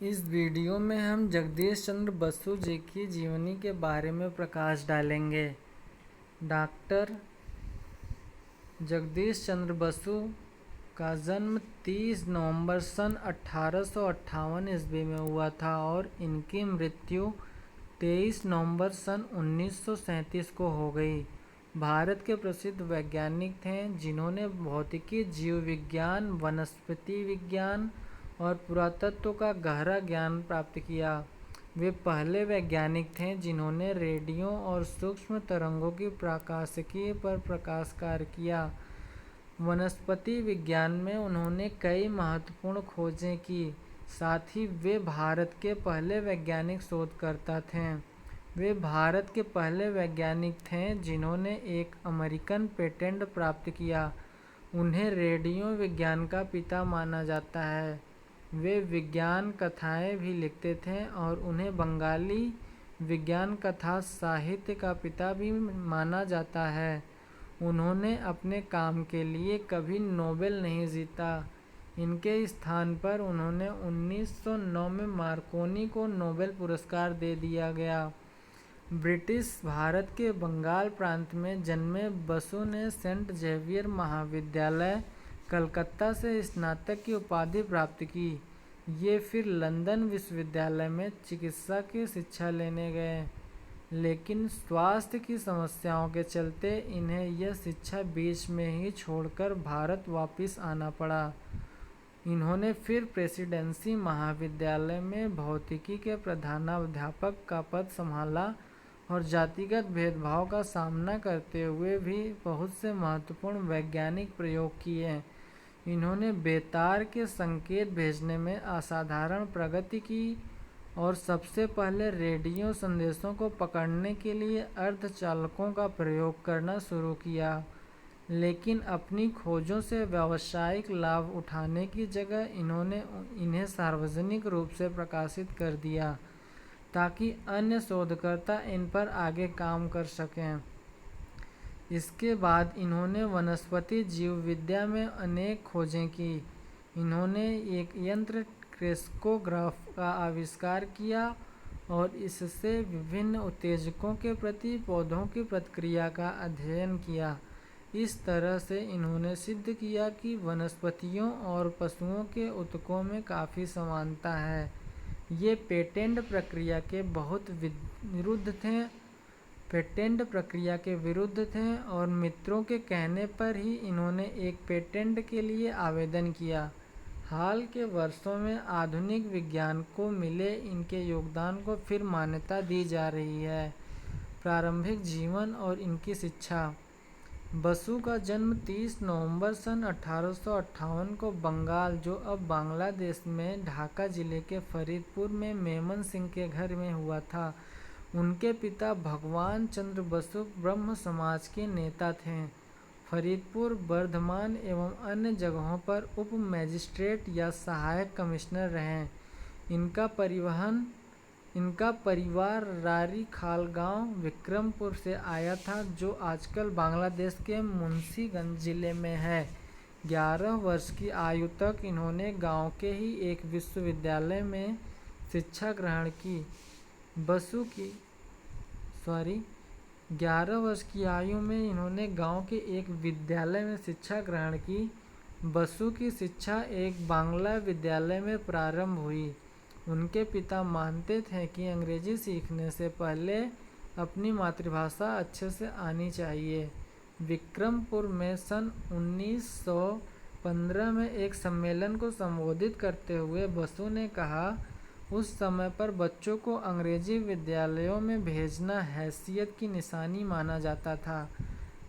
इस वीडियो में हम जगदीश चंद्र बसु जी की जीवनी के बारे में प्रकाश डालेंगे। डॉक्टर जगदीश चंद्र बसु का जन्म 30 नवंबर सन 1858 ईस्वी में हुआ था और इनकी मृत्यु 23 नवंबर सन 1937 को हो गई। भारत के प्रसिद्ध वैज्ञानिक थे जिन्होंने भौतिकी, जीव विज्ञान, वनस्पति विज्ञान और पुरातत्व का गहरा ज्ञान प्राप्त किया। वे पहले वैज्ञानिक थे जिन्होंने रेडियो और सूक्ष्म तरंगों की प्रकाशिकी पर प्रकाश कार्य किया। वनस्पति विज्ञान में उन्होंने कई महत्वपूर्ण खोजें की। साथ ही वे भारत के पहले वैज्ञानिक शोधकर्ता थे। वे भारत के पहले वैज्ञानिक थे जिन्होंने एक अमेरिकन पेटेंट प्राप्त किया। उन्हें रेडियो विज्ञान का पिता माना जाता है। वे विज्ञान कथाएं भी लिखते थे और उन्हें बंगाली विज्ञान कथा साहित्य का पिता भी माना जाता है। उन्होंने अपने काम के लिए कभी नोबेल नहीं जीता। इनके स्थान पर उन्होंने 1909 में मार्कोनी को नोबेल पुरस्कार दे दिया गया। ब्रिटिश भारत के बंगाल प्रांत में जन्मे बसु ने सेंट जेवियर महाविद्यालय कलकत्ता से स्नातक की उपाधि प्राप्त की। ये फिर लंदन विश्वविद्यालय में चिकित्सा की शिक्षा लेने गए, लेकिन स्वास्थ्य की समस्याओं के चलते इन्हें यह शिक्षा बीच में ही छोड़कर भारत वापस आना पड़ा। इन्होंने फिर प्रेसिडेंसी महाविद्यालय में भौतिकी के प्रधानाध्यापक का पद संभाला और जातिगत भेदभाव का सामना करते हुए भी बहुत से महत्वपूर्ण वैज्ञानिक प्रयोग किए। इन्होंने बेतार के संकेत भेजने में असाधारण प्रगति की और सबसे पहले रेडियो संदेशों को पकड़ने के लिए अर्धचालकों का प्रयोग करना शुरू किया। लेकिन अपनी खोजों से व्यावसायिक लाभ उठाने की जगह इन्होंने इन्हें सार्वजनिक रूप से प्रकाशित कर दिया ताकि अन्य शोधकर्ता इन पर आगे काम कर सकें। इसके बाद इन्होंने वनस्पति जीव विद्या में अनेक खोजें की। इन्होंने एक यंत्र क्रेस्कोग्राफ का आविष्कार किया और इससे विभिन्न उत्तेजकों के प्रति पौधों की प्रतिक्रिया का अध्ययन किया। इस तरह से इन्होंने सिद्ध किया कि वनस्पतियों और पशुओं के ऊतकों में काफ़ी समानता है। ये पेटेंट प्रक्रिया के विरुद्ध थे और मित्रों के कहने पर ही इन्होंने एक पेटेंट के लिए आवेदन किया। हाल के वर्षों में आधुनिक विज्ञान को मिले इनके योगदान को फिर मान्यता दी जा रही है। प्रारंभिक जीवन और इनकी शिक्षा। बसु का जन्म 30 नवंबर सन 1858 को बंगाल, जो अब बांग्लादेश में ढाका जिले के फरीदपुर में मेमन सिंह के घर में हुआ था। उनके पिता भगवान चंद्र बसु ब्रह्म समाज के नेता थे। फरीदपुर, बर्धमान एवं अन्य जगहों पर उप मैजिस्ट्रेट या सहायक कमिश्नर रहे। इनका परिवार रारी खाल गांव विक्रमपुर से आया था, जो आजकल बांग्लादेश के मुंशीगंज जिले में है। 11 वर्ष की आयु तक इन्होंने गांव के ही एक विश्वविद्यालय में शिक्षा ग्रहण की। 11 वर्ष की आयु में इन्होंने गांव के एक विद्यालय में शिक्षा ग्रहण की। बसु की शिक्षा एक बांग्ला विद्यालय में प्रारंभ हुई। उनके पिता मानते थे कि अंग्रेजी सीखने से पहले अपनी मातृभाषा अच्छे से आनी चाहिए। विक्रमपुर में सन 1915 में एक सम्मेलन को संबोधित करते हुए बसु ने कहा, उस समय पर बच्चों को अंग्रेजी विद्यालयों में भेजना हैसियत की निशानी माना जाता था।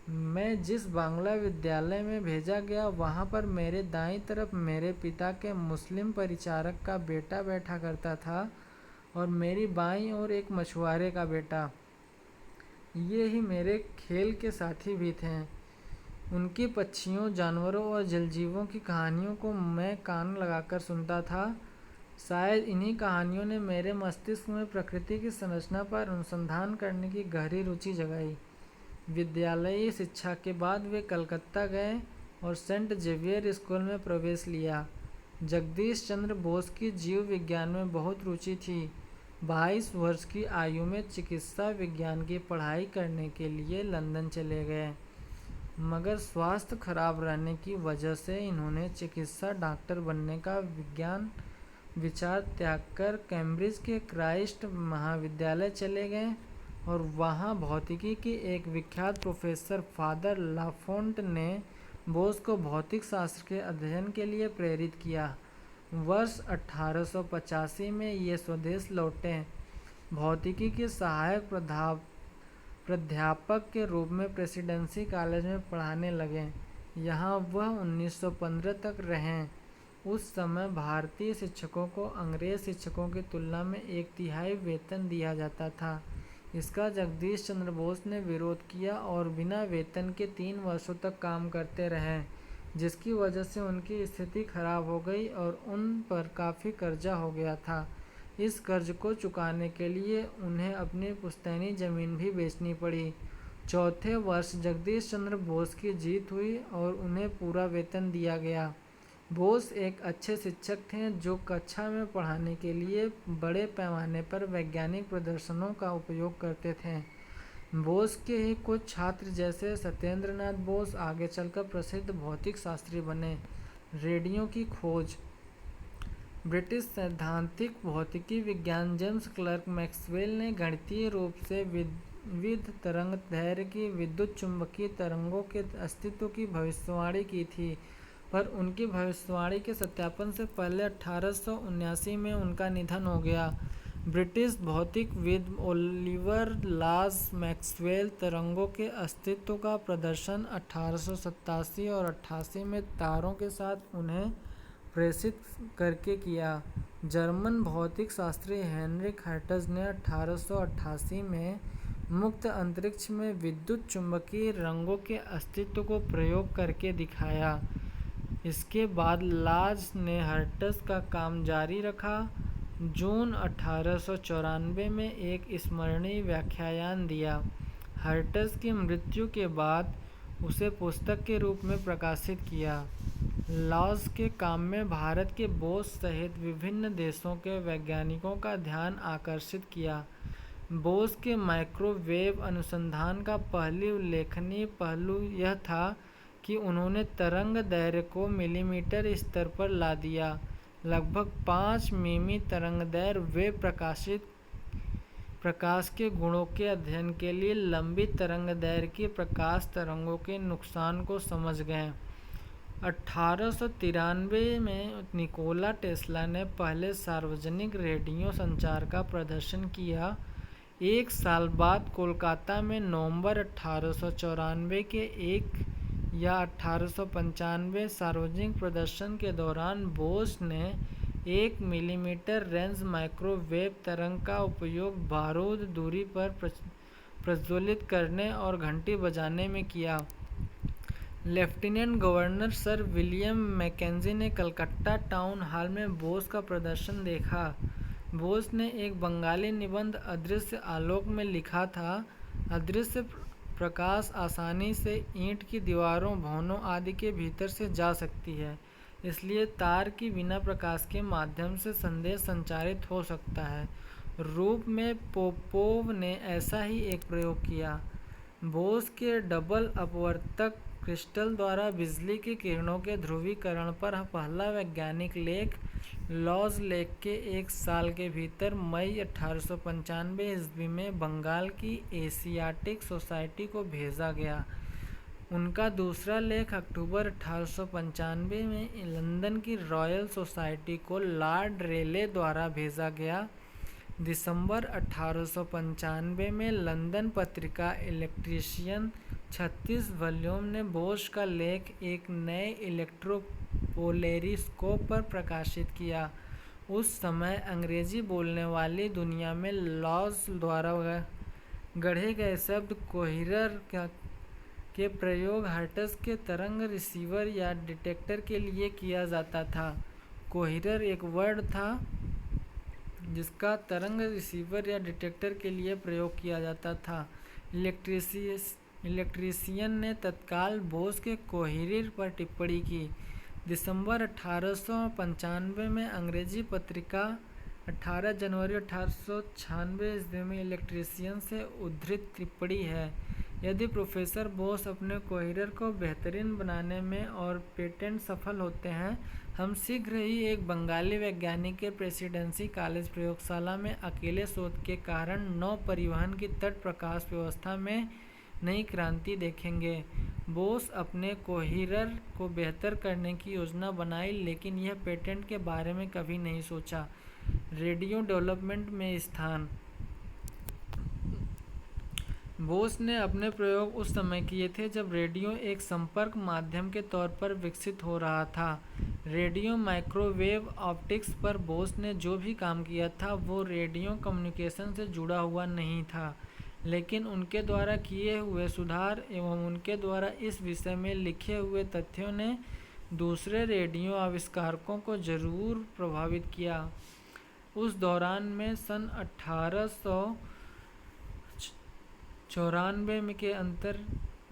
मैं जिस बांग्ला विद्यालय में भेजा गया वहाँ पर मेरे दाईं तरफ मेरे पिता के मुस्लिम परिचारक का बेटा बैठा करता था और मेरी बाईं ओर एक मछुआरे का बेटा। ये ही मेरे खेल के साथी भी थे। उनकी पक्षियों, जानवरों और जलजीवों की कहानियों को मैं कान लगाकर सुनता था। शायद इन्हीं कहानियों ने मेरे मस्तिष्क में प्रकृति की संरचना पर अनुसंधान करने की गहरी रुचि जगाई। विद्यालयी शिक्षा के बाद वे कलकत्ता गए और सेंट जेवियर स्कूल में प्रवेश लिया। जगदीश चंद्र बोस की जीव विज्ञान में बहुत रुचि थी। 22 वर्ष की आयु में चिकित्सा विज्ञान की पढ़ाई करने के लिए लंदन चले गए, मगर स्वास्थ्य खराब रहने की वजह से इन्होंने चिकित्सा डॉक्टर बनने का विचार त्याग कर कैम्ब्रिज के क्राइस्ट महाविद्यालय चले गए और वहाँ भौतिकी के एक विख्यात प्रोफेसर फादर लाफोंट ने बोस को भौतिक शास्त्र के अध्ययन के लिए प्रेरित किया। वर्ष 1885 में ये स्वदेश लौटे। भौतिकी के सहायक प्राध्यापक के रूप में प्रेसिडेंसी कॉलेज में पढ़ाने लगे। यहाँ वह 1915 तक रहे। उस समय भारतीय शिक्षकों को अंग्रेज शिक्षकों की तुलना में 1/3 वेतन दिया जाता था। इसका जगदीश चंद्र बोस ने विरोध किया और बिना वेतन के 3 वर्षों तक काम करते रहे, जिसकी वजह से उनकी स्थिति खराब हो गई और उन पर काफ़ी कर्जा हो गया था। इस कर्ज को चुकाने के लिए उन्हें अपनी पुश्तैनी ज़मीन भी बेचनी पड़ी। चौथे वर्ष जगदीश चंद्र बोस की जीत हुई और उन्हें पूरा वेतन दिया गया। बोस एक अच्छे शिक्षक थे जो कक्षा में पढ़ाने के लिए बड़े पैमाने पर वैज्ञानिक प्रदर्शनों का उपयोग करते थे। बोस के ही कुछ छात्र जैसे सत्येंद्र नाथ बोस आगे चलकर प्रसिद्ध भौतिक शास्त्री बने। रेडियो की खोज। ब्रिटिश सैद्धांतिक भौतिकी विज्ञान जेम्स क्लर्क मैक्सवेल ने गणितीय रूप से विविध तरंग दैर्घ्य की विद्युत चुंबकीय तरंगों के अस्तित्व की भविष्यवाणी की थी, पर उनकी भविष्यवाणी के सत्यापन से पहले 1879 में उनका निधन हो गया। ब्रिटिश भौतिकविद ओलिवर लॉज मैक्सवेल तरंगों के अस्तित्व का प्रदर्शन 1887 और 88 में तारों के साथ उन्हें प्रेषित करके किया। जर्मन भौतिक शास्त्री हेनरिक हर्ट्ज ने 1888 में मुक्त अंतरिक्ष में विद्युत चुंबकीय रंगों के अस्तित्व को प्रयोग करके दिखाया। इसके बाद लॉज ने हर्ट्ज का काम जारी रखा। जून 1894 में एक स्मरणीय व्याख्यान दिया। हर्ट्ज की मृत्यु के बाद उसे पुस्तक के रूप में प्रकाशित किया। लॉज के काम में भारत के बोस सहित विभिन्न देशों के वैज्ञानिकों का ध्यान आकर्षित किया। बोस के माइक्रोवेव अनुसंधान का पहली उल्लेखनीय पहलू यह था कि उन्होंने तरंग दैर्घ्य को मिलीमीटर स्तर पर ला दिया। लगभग 5 मिमी तरंगदैर्घ्य वे प्रकाश के गुणों के अध्ययन के लिए लंबी तरंगदैर्घ्य की प्रकाश तरंगों के नुकसान को समझ गए। 1893 में निकोला टेस्ला ने पहले सार्वजनिक रेडियो संचार का प्रदर्शन किया। एक साल बाद कोलकाता में नवंबर 1894 के 1895 सार्वजनिक प्रदर्शन के दौरान बोस ने 1 मिलीमीटर रेंज माइक्रोवेव तरंग का उपयोग बारूद दूरी पर प्रज्वलित करने और घंटी बजाने में किया। Lieutenant governor sir William Mackenzie ने कलकत्ता टाउन हॉल में बोस का प्रदर्शन देखा। बोस ने एक बंगाली निबंध अदृश्य आलोक में लिखा था, अदृश्य प्रकाश आसानी से ईंट की दीवारों, भवनों आदि के भीतर से जा सकती है, इसलिए तार की बिना प्रकाश के माध्यम से संदेश संचारित हो सकता है। रूप में पोपोव ने ऐसा ही एक प्रयोग किया। बोस के डबल अपवर्तक क्रिस्टल द्वारा बिजली की किरणों के ध्रुवीकरण पर पहला वैज्ञानिक लेख लॉज लेक के 1 साल के भीतर मई 1895 ईस्वी में बंगाल की एशियाटिक सोसाइटी को भेजा गया। उनका दूसरा लेख अक्टूबर 1895 में लंदन की रॉयल सोसाइटी को लॉर्ड रेले द्वारा भेजा गया। दिसंबर 1895 में लंदन पत्रिका इलेक्ट्रीशियन 36 वॉल्यूम ने बोस का लेख एक नए इलेक्ट्रोपोलेरिस्कोप पर प्रकाशित किया। उस समय अंग्रेजी बोलने वाली दुनिया में लॉज द्वारा गढ़े गए शब्द कोहिरर के प्रयोग हर्ट्ज के तरंग रिसीवर या डिटेक्टर के लिए किया जाता था। कोहिरर एक वर्ड था जिसका तरंग रिसीवर या डिटेक्टर के लिए प्रयोग किया जाता था। इलेक्ट्रीशियन ने तत्काल बोस के कोहिरर पर टिप्पणी की। दिसंबर 1895 में अंग्रेजी पत्रिका 18 जनवरी 1896 ईस्वी में इलेक्ट्रीशियन से उद्धृत टिप्पणी है। यदि प्रोफेसर बोस अपने कोहीरर को बेहतरीन बनाने में और पेटेंट सफल होते हैं, हम शीघ्र ही एक बंगाली वैज्ञानिक के प्रेसिडेंसी कॉलेज प्रयोगशाला में अकेले शोध के कारण नौ परिवहन की तट प्रकाश व्यवस्था में नई क्रांति देखेंगे। बोस अपने कोहीरर को बेहतर करने की योजना बनाई, लेकिन यह पेटेंट के बारे में कभी नहीं सोचा। रेडियो डेवलपमेंट में स्थान। बोस ने अपने प्रयोग उस समय किए थे जब रेडियो एक संपर्क माध्यम के तौर पर विकसित हो रहा था। रेडियो माइक्रोवेव ऑप्टिक्स पर बोस ने जो भी काम किया था वो रेडियो कम्युनिकेशन से जुड़ा हुआ नहीं था, लेकिन उनके द्वारा किए हुए सुधार एवं उनके द्वारा इस विषय में लिखे हुए तथ्यों ने दूसरे रेडियो आविष्कारकों को जरूर प्रभावित किया। उस दौरान में सन 1894 के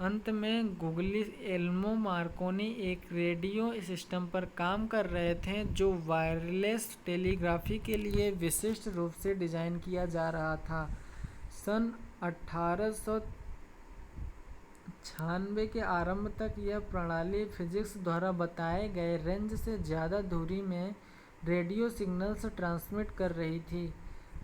अंत में गुग्लिएल्मो मार्कोनी एक रेडियो सिस्टम पर काम कर रहे थे जो वायरलेस टेलीग्राफी के लिए विशिष्ट रूप से डिज़ाइन किया जा रहा था। सन 1896 के आरंभ तक यह प्रणाली फिजिक्स द्वारा बताए गए रेंज से ज़्यादा दूरी में रेडियो सिग्नल्स ट्रांसमिट कर रही थी।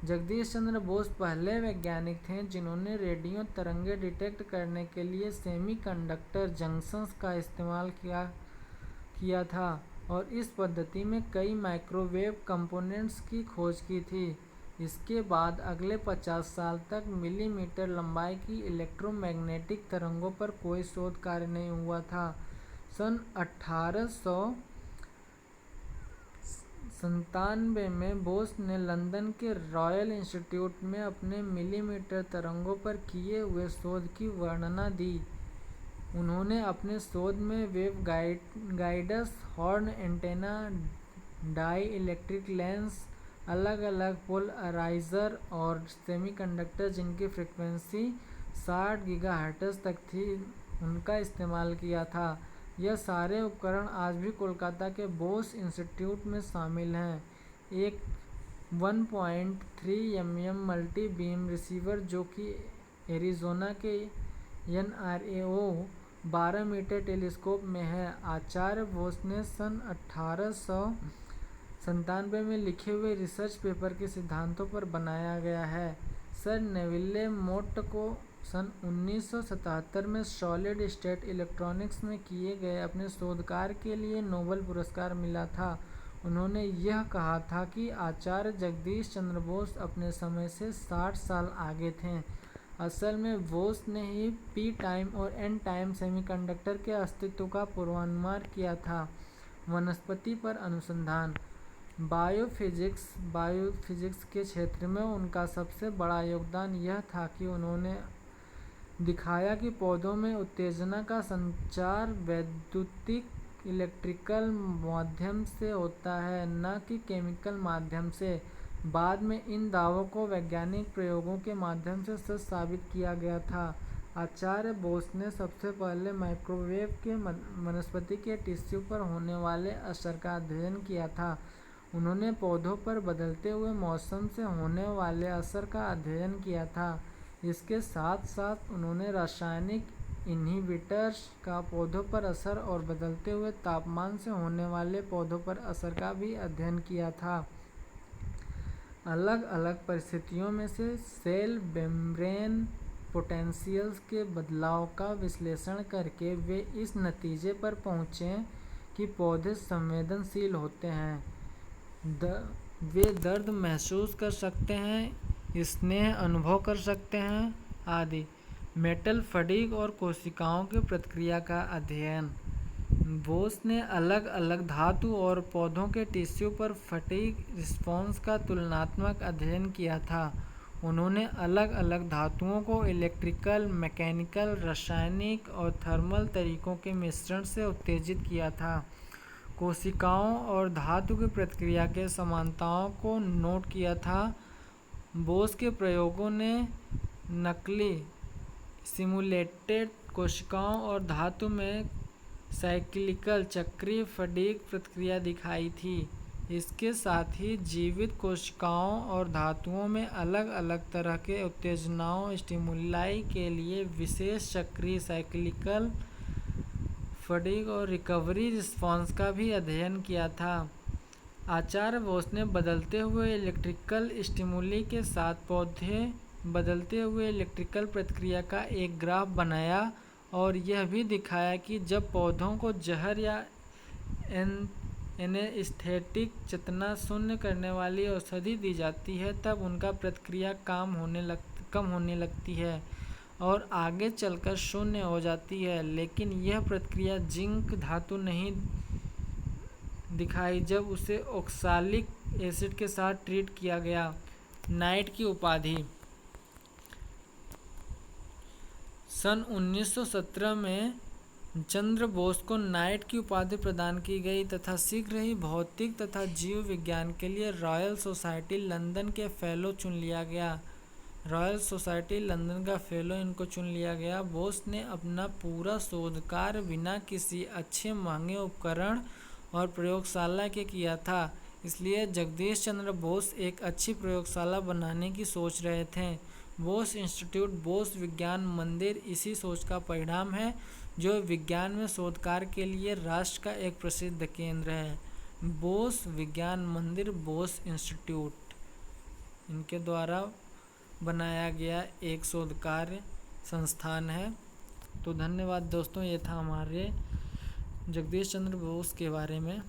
जगदीश चंद्र बोस पहले वैज्ञानिक थे जिन्होंने रेडियो तरंगें डिटेक्ट करने के लिए सेमीकंडक्टर जंक्शंस का इस्तेमाल किया था और इस पद्धति में कई माइक्रोवेव कंपोनेंट्स की खोज की थी। इसके बाद अगले 50 साल तक मिलीमीटर लंबाई की इलेक्ट्रोमैग्नेटिक तरंगों पर कोई शोध कार्य नहीं हुआ था। सन 1897 में बोस ने लंदन के रॉयल इंस्टीट्यूट में अपने मिलीमीटर तरंगों पर किए हुए शोध की वर्णना दी। उन्होंने अपने शोध में wave guiders, horn antenna, dielectric lens, अलग अलग पोलराइजर और सेमीकंडक्टर जिनकी फ्रीक्वेंसी 60 गीगाहर्ट्ज़ तक थी, उनका इस्तेमाल किया था। यह सारे उपकरण आज भी कोलकाता के बोस इंस्टीट्यूट में शामिल हैं। एक 1.3 mm मल्टी बीम रिसीवर जो कि एरिज़ोना के NRAO 12 मीटर टेलीस्कोप में है, आचार्य बोस ने सन 1897 में लिखे हुए रिसर्च पेपर के सिद्धांतों पर बनाया गया है। सर नेविले मोट को सन 1977 में सॉलिड स्टेट इलेक्ट्रॉनिक्स में किए गए अपने शोध कार्य के लिए नोबेल पुरस्कार मिला था। उन्होंने यह कहा था कि आचार्य जगदीश चंद्र बोस अपने समय से 60 साल आगे थे। असल में बोस ने ही पी टाइम और एन टाइम सेमीकंडक्टर के अस्तित्व का पूर्वानुमान किया था। वनस्पति पर अनुसंधान। बायोफिजिक्स के क्षेत्र में उनका सबसे बड़ा योगदान यह था कि उन्होंने दिखाया कि पौधों में उत्तेजना का संचार वैद्युतिक इलेक्ट्रिकल माध्यम से होता है, न कि केमिकल माध्यम से। बाद में इन दावों को वैज्ञानिक प्रयोगों के माध्यम से सच साबित किया गया था। आचार्य बोस ने सबसे पहले माइक्रोवेव के वनस्पति के टिश्यू पर होने वाले असर का अध्ययन किया था। उन्होंने पौधों पर बदलते हुए मौसम से होने वाले असर का अध्ययन किया था। इसके साथ साथ उन्होंने रासायनिक इन्हिबिटर्स का पौधों पर असर और बदलते हुए तापमान से होने वाले पौधों पर असर का भी अध्ययन किया था। अलग अलग परिस्थितियों में से सेल मेम्ब्रेन पोटेंशियल्स के बदलाव का विश्लेषण करके वे इस नतीजे पर पहुँचे कि पौधे संवेदनशील होते हैं, वे दर्द महसूस कर सकते हैं, स्नेह अनुभव कर सकते हैं आदि। मेटल फटीग और कोशिकाओं की प्रतिक्रिया का अध्ययन। बोस ने अलग अलग धातु और पौधों के टिश्यू पर फटीग रिस्पॉन्स का तुलनात्मक अध्ययन किया था। उन्होंने अलग अलग धातुओं को इलेक्ट्रिकल, मैकेनिकल, रासायनिक और थर्मल तरीकों के मिश्रण से उत्तेजित किया था। कोशिकाओं और धातु की प्रतिक्रिया के समानताओं को नोट किया था। बोस के प्रयोगों ने नकली सिमुलेटेड कोशिकाओं और धातु में साइक्लिकल चक्रीय फटीग प्रतिक्रिया दिखाई थी। इसके साथ ही जीवित कोशिकाओं और धातुओं में अलग अलग तरह के उत्तेजनाओं स्टिमुलाई के लिए विशेष चक्रीय साइक्लिकल फटीग और रिकवरी रिस्पॉन्स का भी अध्ययन किया था। आचार्य बोस ने बदलते हुए इलेक्ट्रिकल स्टिमुली के साथ पौधे बदलते हुए इलेक्ट्रिकल प्रतिक्रिया का एक ग्राफ बनाया और यह भी दिखाया कि जब पौधों को जहर या एनेस्थेटिक चेतना शून्य करने वाली औषधि दी जाती है तब उनका प्रतिक्रिया कम होने लगती है और आगे चलकर शून्य हो जाती है। लेकिन यह प्रतिक्रिया जिंक धातु नहीं दिखाई जब उसे ऑक्सैलिक एसिड के साथ ट्रीट किया गया। नाइट की उपाधि सन 1917 में चंद्र बोस को नाइट की उपाधि प्रदान की गई तथा शीघ्र ही भौतिक तथा जीव विज्ञान के लिए रॉयल सोसाइटी लंदन के फेलो चुन लिया गया। रॉयल सोसाइटी लंदन का फेलो इनको चुन लिया गया। बोस ने अपना पूरा शोध कार्य बिना किसी अच्छे महंगे उपकरण और प्रयोगशाला के किया था, इसलिए जगदीश चंद्र बोस एक अच्छी प्रयोगशाला बनाने की सोच रहे थे। बोस इंस्टीट्यूट बोस विज्ञान मंदिर इसी सोच का परिणाम है, जो विज्ञान में शोध कार्य के लिए राष्ट्र का एक प्रसिद्ध केंद्र है। बोस विज्ञान मंदिर बोस इंस्टीट्यूट इनके द्वारा बनाया गया एक शोध कार्य संस्थान है। तो धन्यवाद दोस्तों, ये था हमारे जगदीश चंद्र बोस के बारे में।